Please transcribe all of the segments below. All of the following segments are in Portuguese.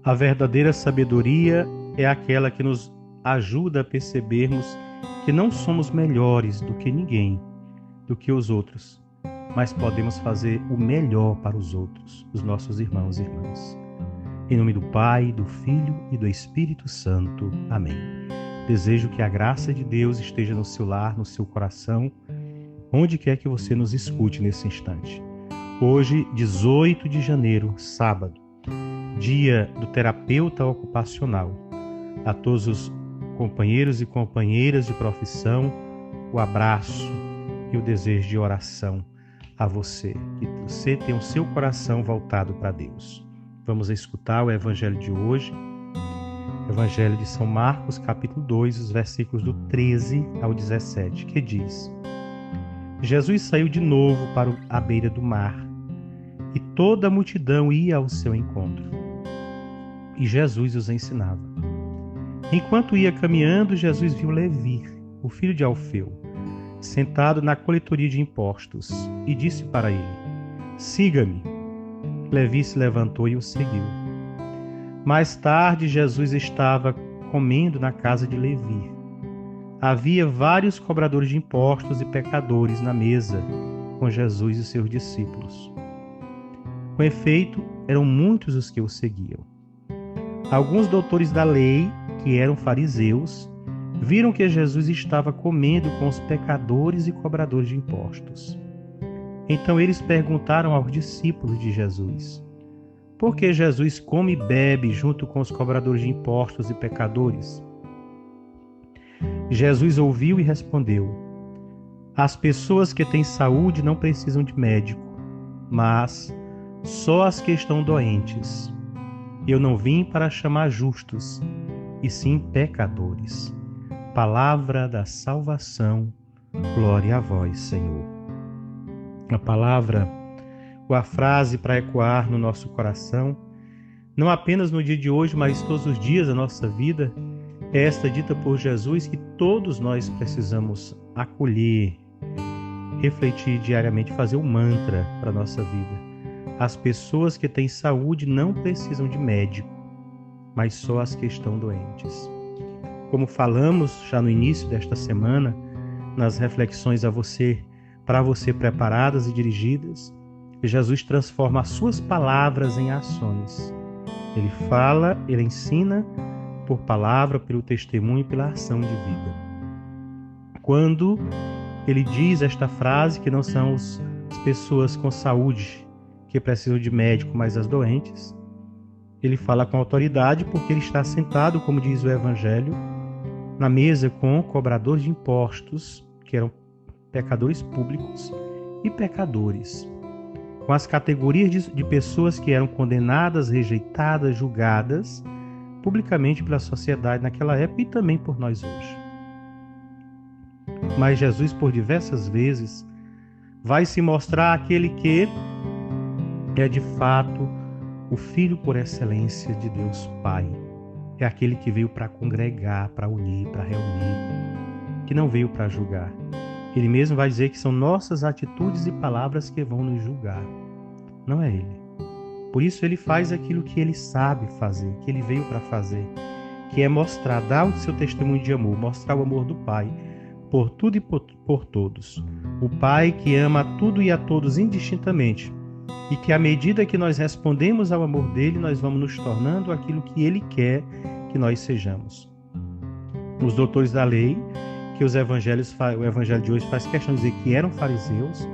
A verdadeira sabedoria é aquela que nos ajuda a percebermos que não somos melhores do que ninguém, do que os outros, mas podemos fazer o melhor para os outros, os nossos irmãos e irmãs. Em nome do Pai, do Filho e do Espírito Santo. Amém. Desejo que a graça de Deus esteja no seu lar, no seu coração, onde quer que você nos escute nesse instante. Hoje, 18 de janeiro, sábado, dia do terapeuta ocupacional. A todos os companheiros e companheiras de profissão, o abraço e o desejo de oração a você, que você tenha o seu coração voltado para Deus. Vamos escutar o Evangelho de hoje, Evangelho de São Marcos, capítulo 2, os versículos do 13 ao 17, que diz: Jesus saiu de novo para a beira do mar, e toda a multidão ia ao seu encontro. E Jesus os ensinava. Enquanto ia caminhando, Jesus viu Levi, o filho de Alfeu, sentado na coletoria de impostos, e disse para ele: Siga-me. Levi se levantou e o seguiu. Mais tarde, Jesus estava comendo na casa de Levi. Havia vários cobradores de impostos e pecadores na mesa com Jesus e seus discípulos. Com efeito, eram muitos os que o seguiam. Alguns doutores da lei, que eram fariseus, viram que Jesus estava comendo com os pecadores e cobradores de impostos. Então eles perguntaram aos discípulos de Jesus: por que Jesus come e bebe junto com os cobradores de impostos e pecadores? Jesus ouviu e respondeu: as pessoas que têm saúde não precisam de médico, mas só as que estão doentes. Eu não vim para chamar justos, e sim pecadores. Palavra da salvação, glória a vós, Senhor. A palavra, ou a frase para ecoar no nosso coração, não apenas no dia de hoje, mas todos os dias da nossa vida, é esta dita por Jesus que todos nós precisamos acolher, refletir diariamente, fazer um mantra para a nossa vida. As pessoas que têm saúde não precisam de médico, mas só as que estão doentes. Como falamos já no início desta semana, nas reflexões para você preparadas e dirigidas, Jesus transforma as suas palavras em ações. Ele fala, ele ensina por palavra, pelo testemunho e pela ação de vida. Quando ele diz esta frase, que não são as pessoas com saúde que precisam de médico, mas as doentes, ele fala com autoridade porque ele está sentado, como diz o Evangelho, na mesa com cobradores de impostos, que eram pecadores públicos e pecadores, com as categorias de pessoas que eram condenadas, rejeitadas, julgadas publicamente pela sociedade naquela época e também por nós hoje. Mas Jesus, por diversas vezes, vai se mostrar aquele que é de fato o Filho por excelência de Deus Pai. É aquele que veio para congregar, para unir, para reunir, que não veio para julgar. Ele mesmo vai dizer que são nossas atitudes e palavras que vão nos julgar, não é ele. Por isso ele faz aquilo que ele sabe fazer, que ele veio para fazer, que é mostrar, dar o seu testemunho de amor, mostrar o amor do Pai por tudo e por todos. O Pai que ama a tudo e a todos indistintamente, e que à medida que nós respondemos ao amor dele, nós vamos nos tornando aquilo que ele quer que nós sejamos. Os doutores da lei, que o Evangelho de hoje faz questão de dizer que eram fariseus,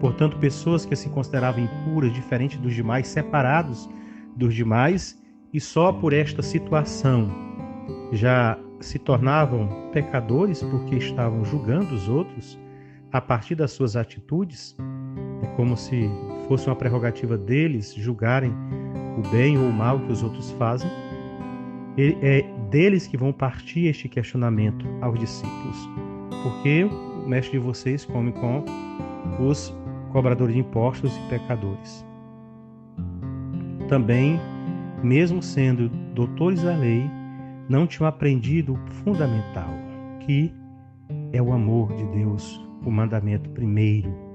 portanto pessoas que se consideravam impuras, diferentes dos demais, separados dos demais, e só por esta situação já se tornavam pecadores porque estavam julgando os outros a partir das suas atitudes. É como se fosse uma prerrogativa deles julgarem o bem ou o mal que os outros fazem. É deles que vão partir este questionamento aos discípulos. Porque o mestre de vocês come com os cobradores de impostos e pecadores. Também, mesmo sendo doutores da lei, não tinham aprendido o fundamental, que é o amor de Deus, o mandamento primeiro.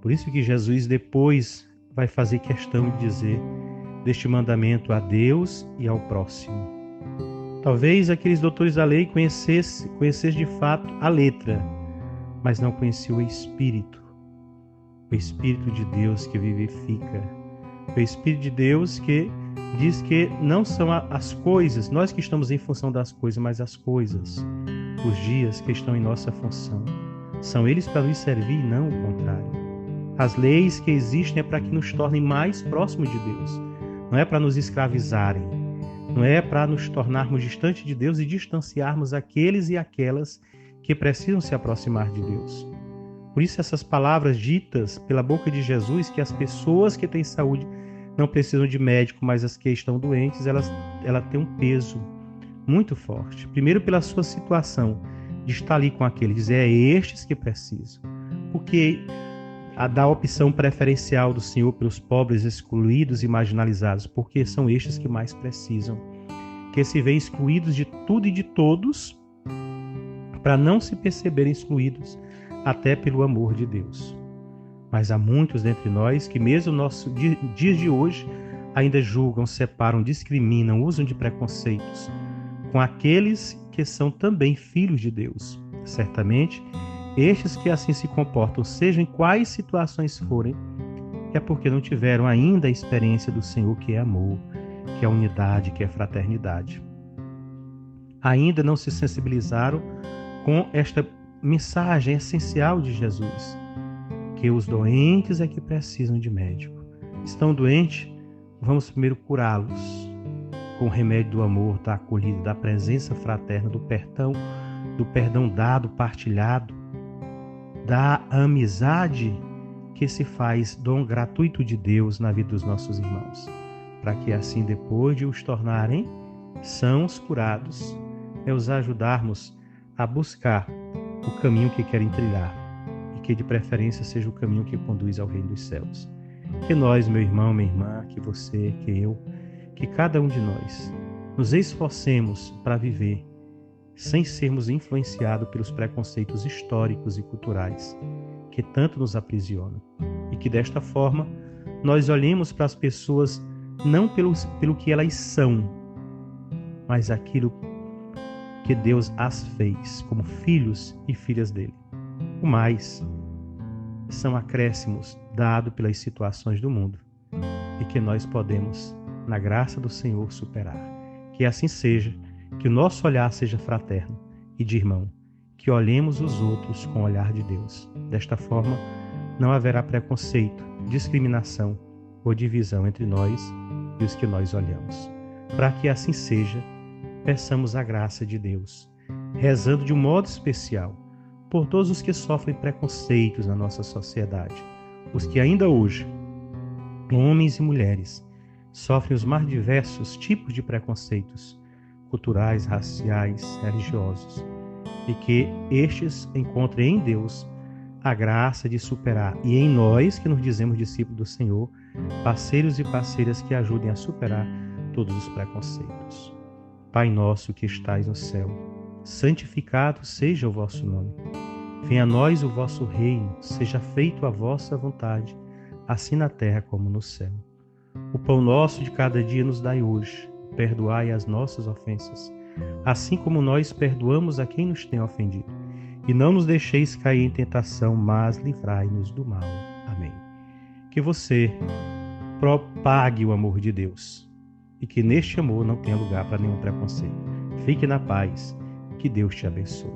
Por isso que Jesus depois vai fazer questão de dizer deste mandamento a Deus e ao próximo. Talvez aqueles doutores da lei conhecessem de fato a letra, mas não conheciam o Espírito de Deus que vivifica, o Espírito de Deus que diz que não são as coisas, nós que estamos em função das coisas, mas as coisas, os dias que estão em nossa função, são eles para nos servir e não o contrário. As leis que existem é para que nos tornem mais próximos de Deus, não é para nos escravizarem, não é para nos tornarmos distantes de Deus e distanciarmos aqueles e aquelas que precisam se aproximar de Deus. Por isso essas palavras ditas pela boca de Jesus, que as pessoas que têm saúde não precisam de médico, mas as que estão doentes, ela tem um peso muito forte. Primeiro pela sua situação de estar ali com aqueles, é estes que precisam. Porque a da opção preferencial do Senhor pelos pobres, excluídos e marginalizados, porque são estes que mais precisam, que se veem excluídos de tudo e de todos, para não se perceberem excluídos até pelo amor de Deus. Mas há muitos dentre nós que mesmo no nosso dias de hoje ainda julgam, separam, discriminam, usam de preconceitos com aqueles que são também filhos de Deus. Certamente, estes que assim se comportam, sejam em quais situações forem, é porque não tiveram ainda a experiência do Senhor, que é amor, que é unidade, que é fraternidade. Ainda não se sensibilizaram com esta mensagem essencial de Jesus, que os doentes é que precisam de médico. Estão doentes? Vamos primeiro curá-los com o remédio do amor, da acolhida, da presença fraterna, do perdão dado, partilhado, da amizade que se faz dom gratuito de Deus na vida dos nossos irmãos, para que assim, depois de os tornarem sãos, curados, os ajudarmos a buscar o caminho que querem trilhar, e que de preferência seja o caminho que conduz ao reino dos céus. Que nós, meu irmão, minha irmã, que você, que eu, que cada um de nós nos esforcemos para viver sem sermos influenciados pelos preconceitos históricos e culturais que tanto nos aprisionam, e que desta forma nós olhemos para as pessoas não pelo que elas são, mas aquilo que Deus as fez como filhos e filhas dele. O mais são acréscimos dados pelas situações do mundo, e que nós podemos, na graça do Senhor, superar. Que assim seja, que o nosso olhar seja fraterno e de irmão, que olhemos os outros com o olhar de Deus. Desta forma, não haverá preconceito, discriminação ou divisão entre nós e os que nós olhamos. Para que assim seja, peçamos a graça de Deus, rezando de um modo especial por todos os que sofrem preconceitos na nossa sociedade, os que ainda hoje, homens e mulheres, sofrem os mais diversos tipos de preconceitos culturais, raciais, religiosos, e que estes encontrem em Deus a graça de superar, e em nós, que nos dizemos discípulos do Senhor, parceiros e parceiras que ajudem a superar todos os preconceitos. Pai nosso que estais no céu, santificado seja o vosso nome. Venha a nós o vosso reino, seja feita a vossa vontade, assim na terra como no céu. O pão nosso de cada dia nos dai hoje, perdoai as nossas ofensas, assim como nós perdoamos a quem nos tem ofendido. E não nos deixeis cair em tentação, mas livrai-nos do mal. Amém. Que você propague o amor de Deus, e que neste amor não tenha lugar para nenhum preconceito. Fique na paz, que Deus te abençoe.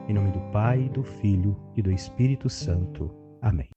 Em nome do Pai, do Filho e do Espírito Santo. Amém.